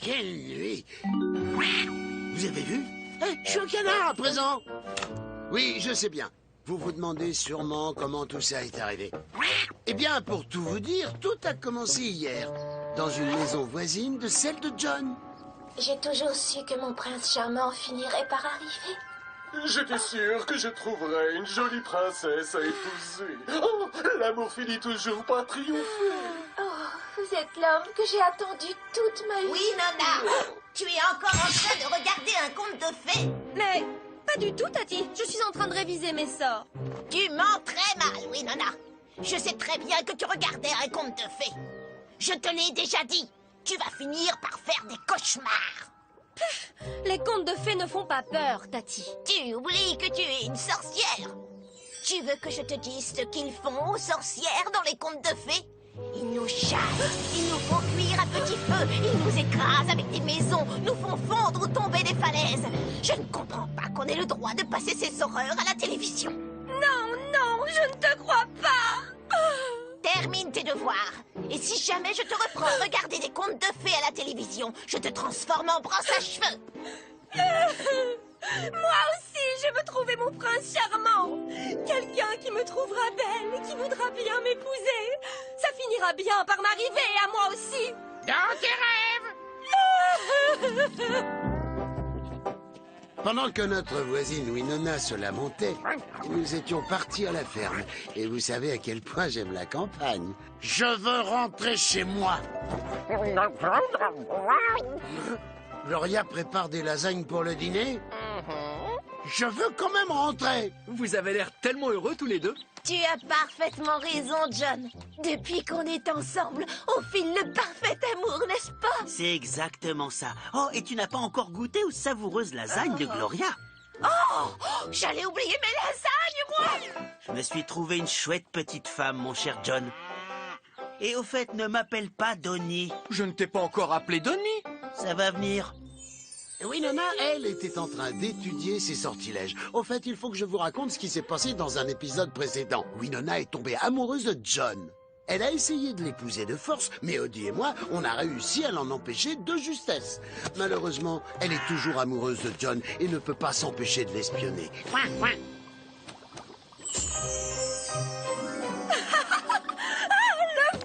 quelle nuit! Vous avez vu? Je suis un canard à présent! Oui, je sais bien. Vous vous demandez sûrement comment tout ça est arrivé. Eh bien, pour tout vous dire, tout a commencé hier, dans une maison voisine de celle de John. J'ai toujours su que mon prince charmant finirait par arriver. J'étais sûr que je trouverais une jolie princesse à épouser. Oh, l'amour finit toujours par triompher. Oh, vous êtes l'homme que j'ai attendu toute ma vie. Oui, Nona. Tu es encore en train de regarder un conte de fées. Mais pas du tout, Tati. Je suis en train de réviser mes sorts. Tu mens très mal, oui, Nona. Je sais très bien que tu regardais un conte de fées. Je te l'ai déjà dit. Tu vas finir par faire des cauchemars. Les contes de fées ne font pas peur, Tati. Tu oublies que tu es une sorcière. Tu veux que je te dise ce qu'ils font aux sorcières dans les contes de fées? Ils nous chassent, ils nous font cuire à petit feu, ils nous écrasent avec des maisons, nous font fondre ou tomber des falaises. Je ne comprends pas qu'on ait le droit de passer ces horreurs à la télévision. Non, non, je ne te crois pas. Termine tes devoirs. Et si jamais je te reprends regarder des contes de fées à la télévision, je te transforme en brosse à cheveux. Moi aussi, je veux trouver mon prince charmant. Quelqu'un qui me trouvera belle, qui voudra bien m'épouser. Ça finira bien par m'arriver à moi aussi. Dans tes rêves! Pendant que notre voisine Winona se lamentait, nous étions partis à la ferme. Et vous savez à quel point j'aime la campagne. Je veux rentrer chez moi. Gloria prépare des lasagnes pour le dîner. Je veux quand même rentrer. Vous avez l'air tellement heureux tous les deux. Tu as parfaitement raison, John. Depuis qu'on est ensemble, on file le parfait amour, n'est-ce pas? C'est exactement ça. Oh, et tu n'as pas encore goûté aux savoureuses lasagnes de Gloria. Oh, j'allais oublier mes lasagnes, moi! Je me suis trouvé une chouette petite femme, mon cher John. Et au fait, ne m'appelle pas Donnie. Je ne t'ai pas encore appelé Donnie. Ça va venir. Winona, elle, était en train d'étudier ses sortilèges. Au fait, il faut que je vous raconte ce qui s'est passé dans un épisode précédent. Winona est tombée amoureuse de John. Elle a essayé de l'épouser de force, mais Odie et moi, on a réussi à l'en empêcher de justesse. Malheureusement, elle est toujours amoureuse de John et ne peut pas s'empêcher de l'espionner. Le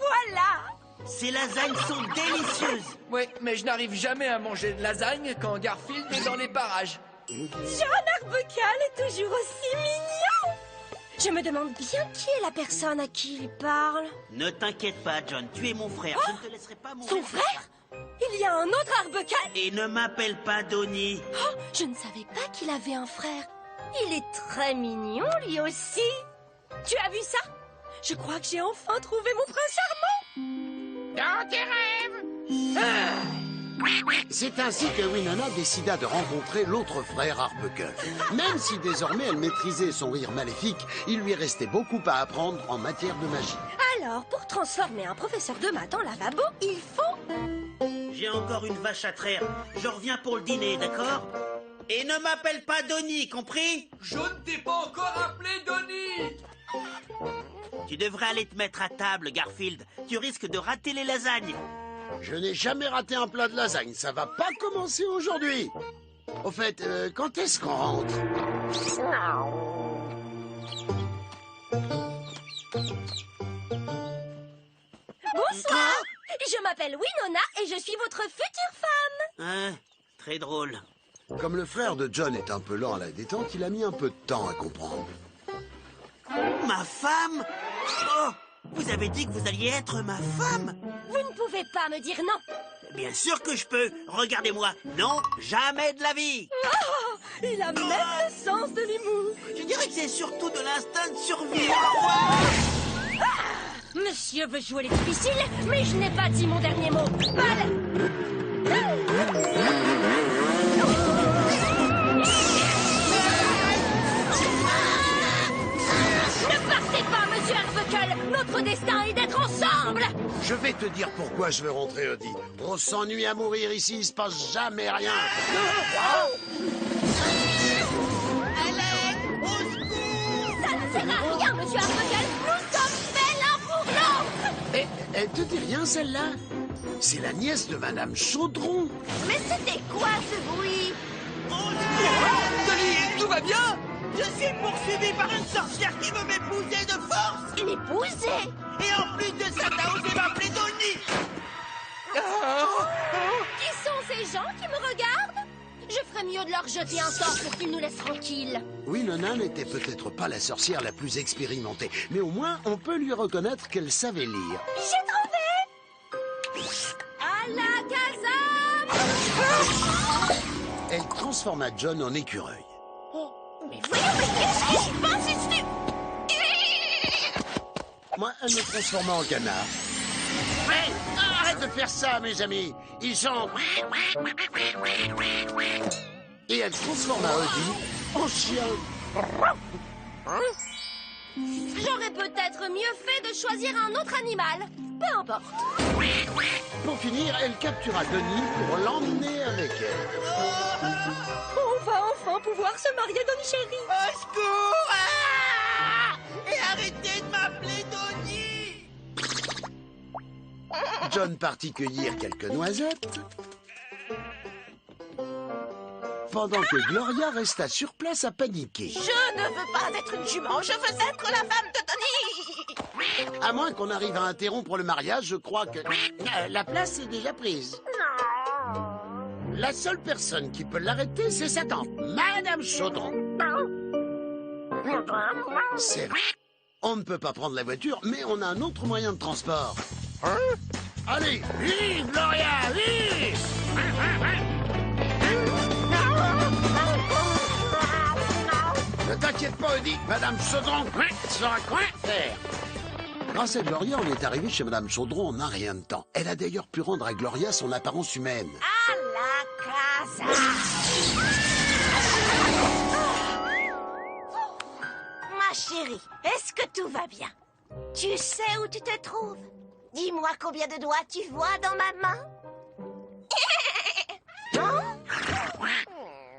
voilà. Ces lasagnes sont délicieuses. Oui, mais je n'arrive jamais à manger de lasagne quand Garfield est dans les parages. John Arbuckle est toujours aussi mignon. Je me demande bien qui est la personne à qui il parle. Ne t'inquiète pas, John, tu es mon frère. Je ne te laisserai pas mourir. Son frère? Il y a un autre Arbuckle? Et ne m'appelle pas Donnie. Oh, je ne savais pas qu'il avait un frère. Il est très mignon, lui aussi. Tu as vu ça? Je crois que j'ai enfin trouvé mon prince charmant. Dans tes rêves! C'est ainsi que Winona décida de rencontrer l'autre frère Arbuckle. Même si désormais elle maîtrisait son rire maléfique, il lui restait beaucoup à apprendre en matière de magie. Alors, pour transformer un professeur de maths en lavabo, il faut... J'ai encore une vache à traire. Je reviens pour le dîner, d'accord? Et ne m'appelle pas Donnie, compris? Je ne t'ai pas encore appelé Donnie. Tu devrais aller te mettre à table, Garfield. Tu risques de rater les lasagnes. Je n'ai jamais raté un plat de lasagne, ça va pas commencer aujourd'hui. Au fait, quand est-ce qu'on rentre? Bonsoir. Je m'appelle Winona et je suis votre future femme. Hein? Très drôle. Comme le frère de John est un peu lent à la détente, il a mis un peu de temps à comprendre. Ma femme? Oh! Vous avez dit que vous alliez être ma femme? Vous ne pouvez pas me dire non. Bien sûr que je peux. Regardez-moi. Non, jamais de la vie. Oh, il a même le sens de l'humour. Je dirais que c'est surtout de l'instinct de survie. Monsieur veut jouer les difficiles, mais je n'ai pas dit mon dernier mot. Ne partez pas, monsieur Arbuckle. Notre destin est d'être ensemble. Je vais te dire pourquoi je veux rentrer, Odie. On s'ennuie à mourir ici, il se passe jamais rien. Ça ne sert à rien, monsieur Arbuckle. Nous sommes faits l'un pour l'autre. Elle te dit rien, celle-là? C'est la nièce de Madame Chaudron. Mais c'était quoi ce bruit? Denis, tout va bien? Je suis poursuivi par une sorcière qui veut m'épouser de force. L'épouser? Et en plus de ça, t'as osé m'appeler Donnie. Qui sont ces gens qui me regardent? Je ferais mieux de leur jeter un sort pour qu'ils nous laissent tranquilles. Winona n'était peut-être pas la sorcière la plus expérimentée, mais au moins on peut lui reconnaître qu'elle savait lire. J'ai trouvé! À la caserne! Elle transforma John en écureuil. Mais voyons, mais qu'est-ce qui se passe ici? Moi, elle me transforma en canard. Mais arrête de faire ça, mes amis. Ils sont... Et elle transforma Odie en chien. J'aurais peut-être mieux fait de choisir un autre animal. Peu importe. Pour finir, elle captura Denis pour l'emmener avec elle. On va enfin pouvoir se marier, Donnie chéri. Au secours. Ah! Et arrêtez de m'appeler Donnie. John partit cueillir quelques noisettes, pendant que Gloria resta sur place à paniquer. Je ne veux pas être une jument, je veux être la femme de Donnie! À moins qu'on arrive à interrompre le mariage, je crois que la place est déjà prise. La seule personne qui peut l'arrêter, c'est sa tante, Madame Chaudron. C'est vrai. On ne peut pas prendre la voiture, mais on a un autre moyen de transport. Allez, vive Gloria, vive! Ne t'inquiète pas, Odie, Madame Chaudron saura quoi faire. Grâce à Gloria, on est arrivé chez Madame Chaudron en un rien de temps. Elle a d'ailleurs pu rendre à Gloria son apparence humaine. À la casa! Ma chérie, est-ce que tout va bien? Tu sais où tu te trouves? Dis-moi combien de doigts tu vois dans ma main?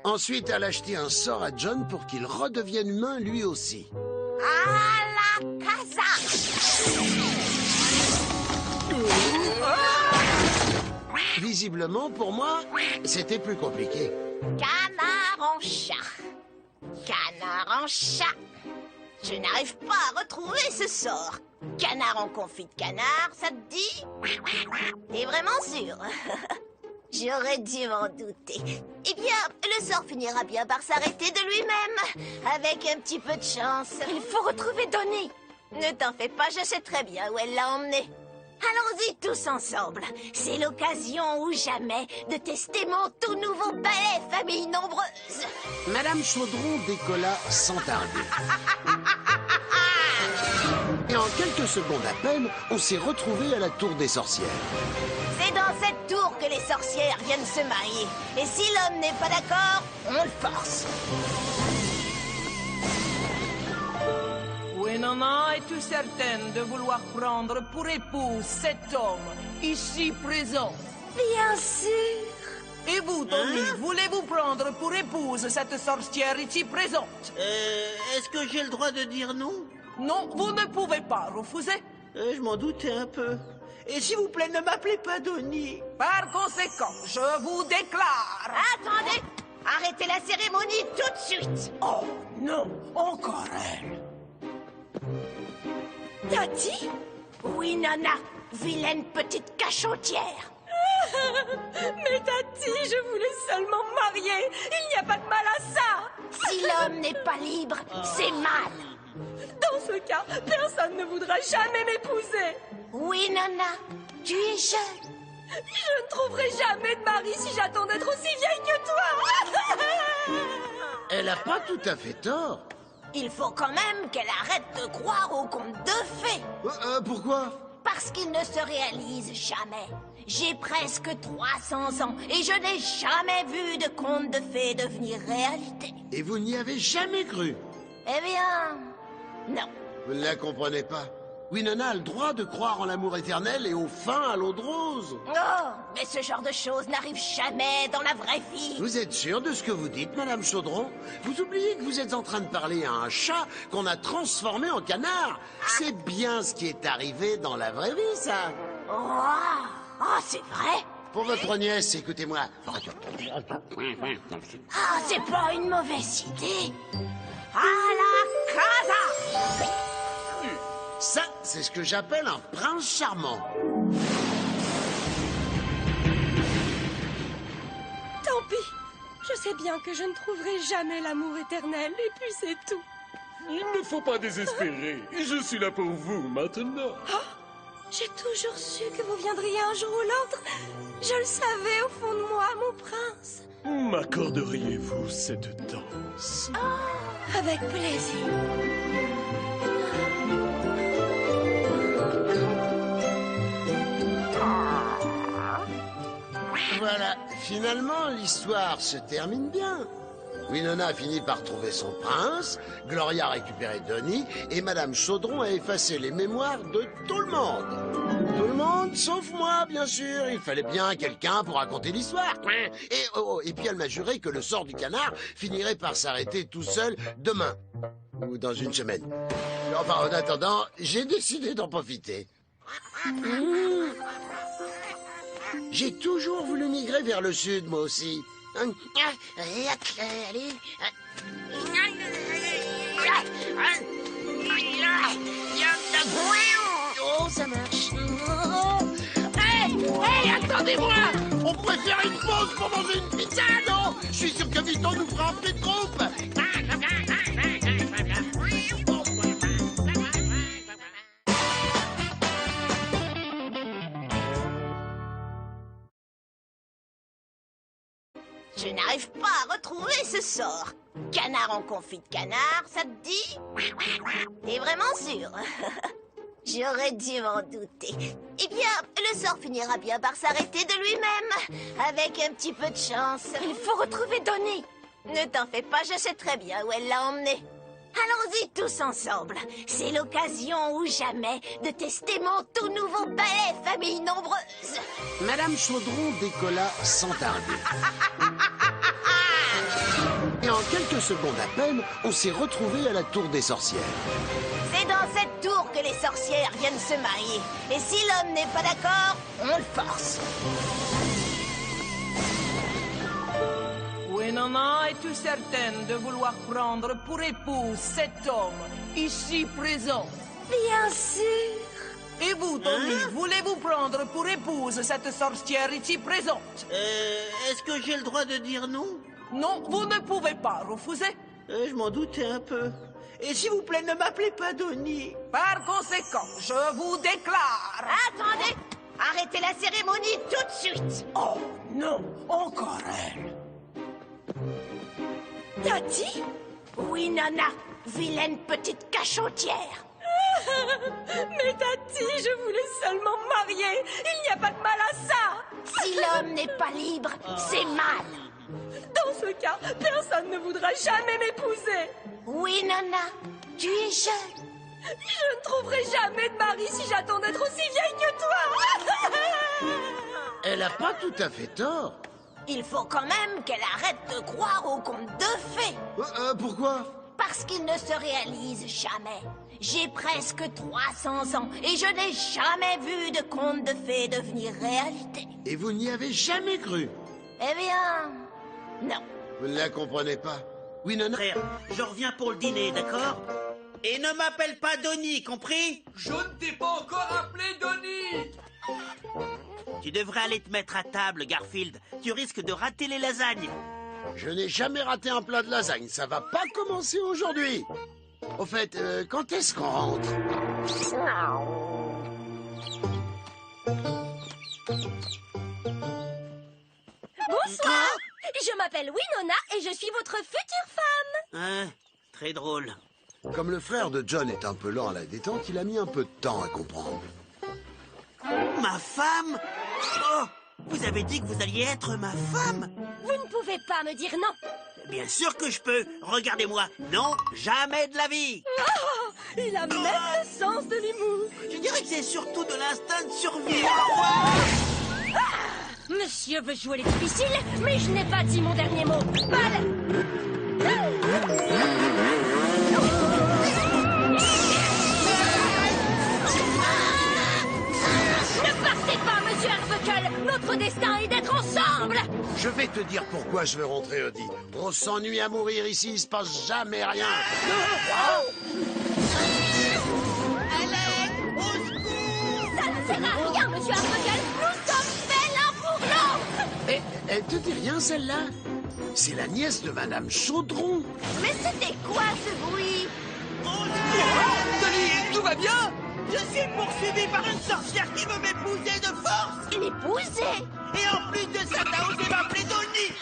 Ensuite, elle a acheté un sort à John pour qu'il redevienne humain lui aussi. À la casa! Visiblement, pour moi, c'était plus compliqué. Canard en chat. Canard en chat. Je n'arrive pas à retrouver ce sort. Canard en confit de canard, ça te dit? T'es vraiment sûr? J'aurais dû m'en douter. Eh bien, le sort finira bien par s'arrêter de lui-même. Avec un petit peu de chance. Il faut retrouver Donnie. Ne t'en fais pas, je sais très bien où elle l'a emmené. Allons-y tous ensemble. C'est l'occasion ou jamais de tester mon tout nouveau balai famille nombreuse. Madame Chaudron décolla sans tarder. Et en quelques secondes à peine, on s'est retrouvés à la tour des sorcières. C'est dans cette tour que les sorcières viennent se marier. Et si l'homme n'est pas d'accord, on le force. Winona, es-tu certaine de vouloir prendre pour épouse cet homme ici présent? Bien sûr. Et vous, Donnie, voulez-vous prendre pour épouse cette sorcière ici présente? Est-ce que j'ai le droit de dire non? Non, vous ne pouvez pas refuser. Je m'en doutais un peu. Et s'il vous plaît, ne m'appelez pas Donnie. Par conséquent, je vous déclare... Attendez! Arrêtez la cérémonie tout de suite! Oh non, encore elle. Tati? Oui, Nana, vilaine petite cachotière. Mais Tati, je voulais seulement me marier. Il n'y a pas de mal à ça. Si l'homme n'est pas libre, c'est mal. Dans ce cas, personne ne voudra jamais m'épouser. Oui, Nana, tu es jeune. Je ne trouverai jamais de mari si j'attends d'être aussi vieille que toi. Elle a pas tout à fait tort. Il faut quand même qu'elle arrête de croire aux contes de fées. Pourquoi? Parce qu'ils ne se réalisent jamais. J'ai presque 300 ans et je n'ai jamais vu de contes de fées devenir réalité. Et vous n'y avez jamais cru? Eh bien, non. Vous ne la comprenez pas. Winona a le droit de croire en l'amour éternel et au fin à l'eau de rose. Oh, mais ce genre de choses n'arrive jamais dans la vraie vie. Vous êtes sûr de ce que vous dites, Madame Chaudron? Vous oubliez que vous êtes en train de parler à un chat qu'on a transformé en canard. C'est bien ce qui est arrivé dans la vraie vie, ça. Oh, Oh, c'est vrai? Pour votre nièce, écoutez-moi. Ah, c'est pas une mauvaise idée. À la casa! Ça, c'est ce que j'appelle un prince charmant. Tant pis. Je sais bien que je ne trouverai jamais l'amour éternel, et puis c'est tout. Il ne faut pas désespérer. Je suis là pour vous maintenant. J'ai toujours su que vous viendriez un jour ou l'autre. Je le savais au fond de moi, mon prince. M'accorderiez-vous cette danse? Avec plaisir. Voilà, finalement, l'histoire se termine bien. Winona a fini par trouver son prince, Gloria a récupéré Donnie, et Madame Chaudron a effacé les mémoires de tout le monde. Tout le monde, sauf moi, bien sûr. Il fallait bien quelqu'un pour raconter l'histoire. Et puis elle m'a juré que le sort du canard finirait par s'arrêter tout seul demain. Ou dans une semaine. Enfin, en attendant, j'ai décidé d'en profiter. J'ai toujours voulu migrer vers le sud, moi aussi. Oh, ça marche. Hey, attendez-moi! On pourrait faire une pause pour manger une pizza, non? Je suis sûr que Vito nous fera un peu de groupe. Je n'arrive pas à retrouver ce sort. Canard en confit de canard, ça te dit? T'es vraiment sûr? J'aurais dû m'en douter. Eh bien, le sort finira bien par s'arrêter de lui-même, avec un petit peu de chance. Il faut retrouver Donnie. Ne t'en fais pas, je sais très bien où elle l'a emmené. Allons-y tous ensemble. C'est l'occasion ou jamais de tester mon tout nouveau balai famille nombreuse. Madame Chaudron décolla sans tarder. Et en quelques secondes à peine, on s'est retrouvés à la tour des sorcières. C'est dans cette tour que les sorcières viennent se marier. Et si l'homme n'est pas d'accord, on le force. Winona, es-tu certaine de vouloir prendre pour épouse cet homme ici présent? Bien sûr. Et vous, Tony, voulez-vous prendre pour épouse cette sorcière ici présente? Est-ce que j'ai le droit de dire non? Non, vous ne pouvez pas refuser. Je m'en doutais un peu. Et s'il vous plaît, ne m'appelez pas Donnie. Par conséquent, je vous déclare... Attendez! Arrêtez la cérémonie tout de suite! Oh non, encore elle. Tati? Oui, Nana, vilaine petite cachotière. Mais Tati, je voulais seulement me marier. Il n'y a pas de mal à ça. Si l'homme n'est pas libre, c'est mal. Dans ce cas, personne ne voudra jamais m'épouser. Oui, Nana, tu es jeune. Je ne trouverai jamais de mari si j'attends d'être aussi vieille que toi. Elle a pas tout à fait tort. Il faut quand même qu'elle arrête de croire aux contes de fées. Pourquoi? Parce qu'ils ne se réalisent jamais. J'ai presque 300 ans et je n'ai jamais vu de contes de fées devenir réalité. Et vous n'y avez jamais cru? Eh bien, non. Vous ne la comprenez pas. Winona... Frère, je reviens pour le dîner, d'accord? Et ne m'appelle pas Donnie, compris? Je ne t'ai pas encore appelé Donnie. Tu devrais aller te mettre à table, Garfield. Tu risques de rater les lasagnes. Je n'ai jamais raté un plat de lasagne. Ça va pas commencer aujourd'hui. Au fait, quand est-ce qu'on rentre? Bonsoir. Je m'appelle Winona et je suis votre future femme. Hein? Très drôle. Comme le frère de John est un peu lent à la détente, il a mis un peu de temps à comprendre. Ma femme? Oh! Vous avez dit que vous alliez être ma femme? Vous ne pouvez pas me dire non. Bien sûr que je peux. Regardez-moi. Non, jamais de la vie. Oh, il a même le sens de l'humour. Je dirais que c'est surtout de l'instinct de survie. Monsieur veut jouer les difficiles, mais je n'ai pas dit mon dernier mot. Ne partez pas, monsieur Arbuckle. Je vais te dire pourquoi je veux rentrer, Odie. On s'ennuie à mourir ici, il se passe jamais rien. Ça ne sert à rien, monsieur Arbuckle. Nous sommes faits l'un pour l'autre. Elle te dit rien, celle-là? C'est la nièce de Madame Chaudron. Mais c'était quoi ce bruit? Denis, tout va bien? Je suis poursuivi par une sorcière qui veut m'épouser de force. Une épousée? Et en plus de ça, t'as osé m'appeler Donnie.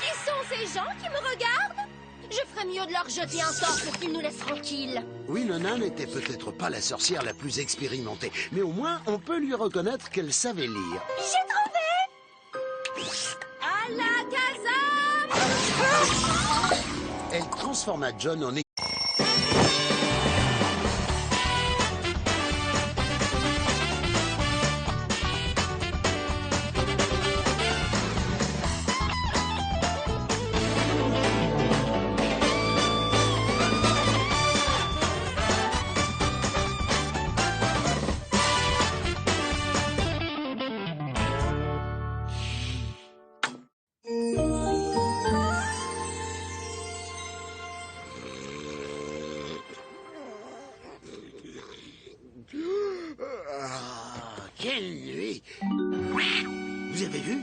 Qui sont ces gens qui me regardent? Je ferais mieux de leur jeter un sort pour qu'ils nous laissent tranquilles. Winona n'était peut-être pas la sorcière la plus expérimentée, mais au moins on peut lui reconnaître qu'elle savait lire. J'ai trouvé! À la caserne! Elle transforma John en quelle nuit! Vous avez vu?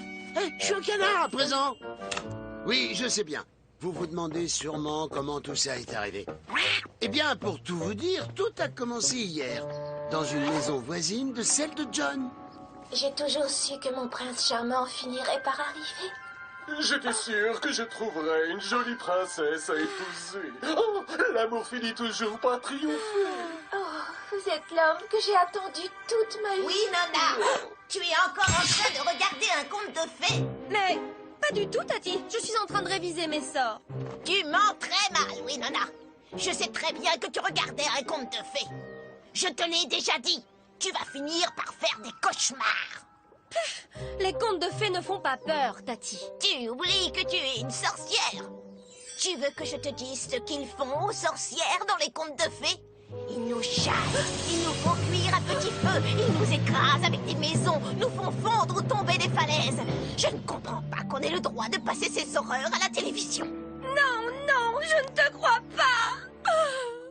Je suis un canard à présent! Oui, je sais bien. Vous vous demandez sûrement comment tout ça est arrivé. Eh bien, pour tout vous dire, tout a commencé hier, dans une maison voisine de celle de John. J'ai toujours su que mon prince charmant finirait par arriver. J'étais sûr que je trouverais une jolie princesse à épouser. Oh, l'amour finit toujours par triompher. Oh, vous êtes l'homme que j'ai attendu toute ma vie. Oui, Nona. Tu es encore en train de regarder un conte de fées? Mais pas du tout, Tati. Je suis en train de réviser mes sorts. Tu mens très mal, oui, Nona. Je sais très bien que tu regardais un conte de fées. Je te l'ai déjà dit. Tu vas finir par faire des cauchemars. Les contes de fées ne font pas peur, Tati. Tu oublies que tu es une sorcière. Tu veux que je te dise ce qu'ils font aux sorcières dans les contes de fées? Ils nous chassent, ils nous font cuire à petit feu, ils nous écrasent avec des maisons, nous font fondre ou tomber des falaises. Je ne comprends pas qu'on ait le droit de passer ces horreurs à la télévision. Non, non, je ne te crois pas.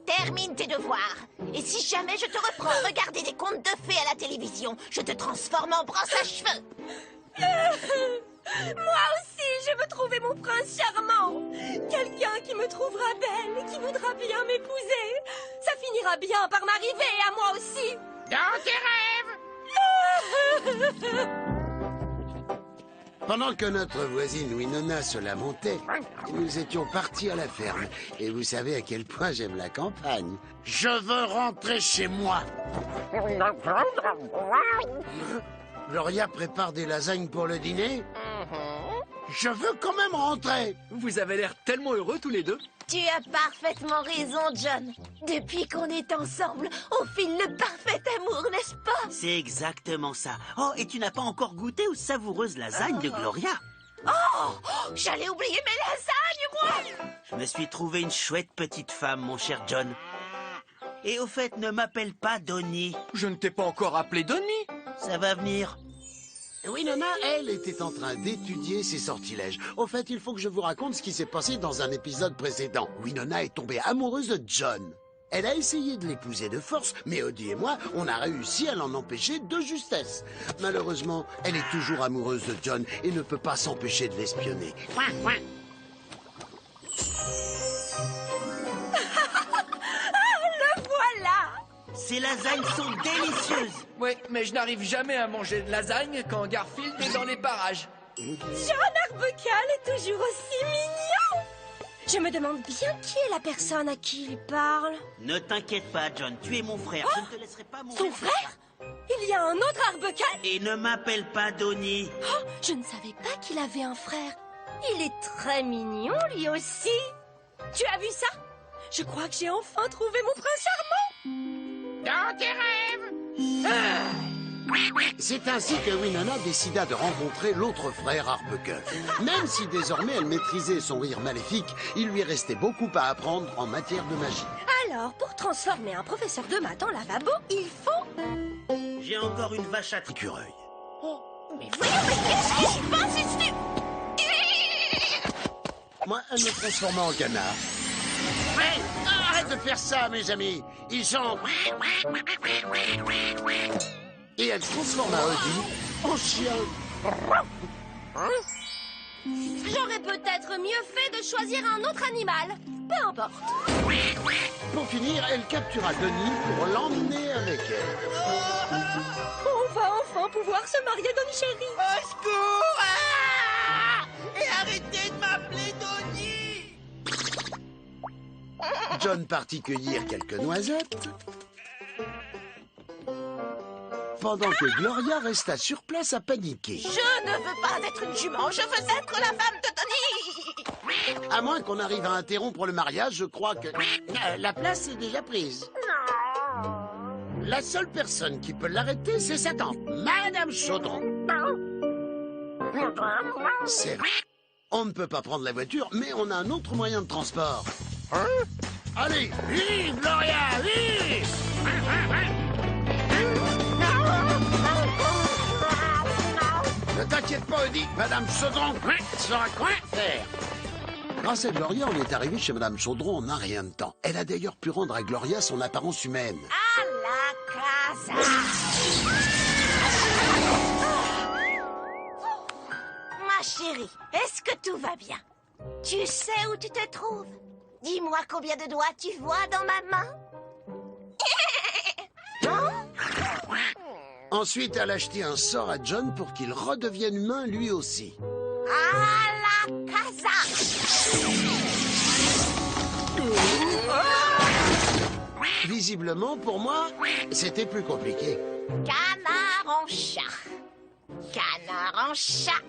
Termine tes devoirs. Et si jamais je te reprends à regarder des contes de fées à la télévision, je te transforme en brosse à cheveux. Moi aussi, je veux trouver mon prince charmant. Quelqu'un qui me trouvera belle et qui voudra bien m'épouser. Ça finira bien par m'arriver à moi aussi. Dans tes rêves! Pendant que notre voisine Winona se lamentait, nous étions partis à la ferme. Et vous savez à quel point j'aime la campagne. Je veux rentrer chez moi. Gloria prépare des lasagnes pour le dîner. Je veux quand même rentrer. Vous avez l'air tellement heureux tous les deux. Tu as parfaitement raison, John. Depuis qu'on est ensemble, on file le parfait amour, n'est-ce pas? C'est exactement ça. Oh, et tu n'as pas encore goûté aux savoureuses lasagnes de Gloria? Oh, j'allais oublier mes lasagnes, moi! Je me suis trouvé une chouette petite femme, mon cher John. Et au fait, ne m'appelle pas Donnie. Je ne t'ai pas encore appelé Donnie. Ça va venir. Winona, elle, était en train d'étudier ses sortilèges. Au fait, il faut que je vous raconte ce qui s'est passé dans un épisode précédent. Winona est tombée amoureuse de John. Elle a essayé de l'épouser de force, mais Odie et moi, on a réussi à l'en empêcher de justesse. Malheureusement, elle est toujours amoureuse de John et ne peut pas s'empêcher de l'espionner. Le voilà. Ces lasagnes sont délicieuses. Oui, mais je n'arrive jamais à manger de lasagne quand Garfield est dans les parages. John Arbuckle est toujours aussi mignon. Je me demande bien qui est la personne à qui il parle. Ne t'inquiète pas, John, tu es mon frère. Je ne te laisserai pas mourir. Son frère? Il y a un autre Arbuckle? Et ne m'appelle pas Donnie. Oh, je ne savais pas qu'il avait un frère. Il est très mignon, lui aussi. Tu as vu ça? Je crois que j'ai enfin trouvé mon prince charmant. Dans tes rêves! C'est ainsi que Winona décida de rencontrer l'autre frère Arbuckle. Même si désormais elle maîtrisait son rire maléfique, il lui restait beaucoup à apprendre en matière de magie. Alors, pour transformer un professeur de maths en lavabo, il faut... J'ai encore une vache à Écureuil. Oh, Mais voyons, mais qu'est-ce qui se passe ici? Moi, elle me transforma en canard. Hey, arrête de faire ça, mes amis. Ils sont... Et elle transforma Odie en chien. J'aurais peut-être mieux fait de choisir un autre animal. Peu importe. Pour finir, elle captura Denis pour l'emmener avec elle. On va enfin pouvoir se marier, Donny chéri. Au secours! Ah! Et arrêtez de m'appeler Donny! John partit cueillir quelques noisettes, pendant que Gloria resta sur place à paniquer. Je ne veux pas être une jument, je veux être la femme de Donny. À moins qu'on arrive à interrompre le mariage, je crois que la place est déjà prise. La seule personne qui peut l'arrêter, c'est sa tante, Madame Chaudron. C'est vrai. On ne peut pas prendre la voiture, mais on a un autre moyen de transport. Hein? Allez, vive Gloria, vive! Ne t'inquiète pas, Odie, Madame Chaudron saura quoi faire. Grâce à Gloria, on est arrivé chez Madame Chaudron en un rien de temps. Elle a d'ailleurs pu rendre à Gloria son apparence humaine. À la casa. Ma chérie, est-ce que tout va bien? Tu sais où tu te trouves? Dis-moi combien de doigts tu vois dans ma main? Ensuite, elle a acheté un sort à John pour qu'il redevienne humain lui aussi. À la casa. Visiblement, pour moi, c'était plus compliqué. Canard en chat. Canard en chat.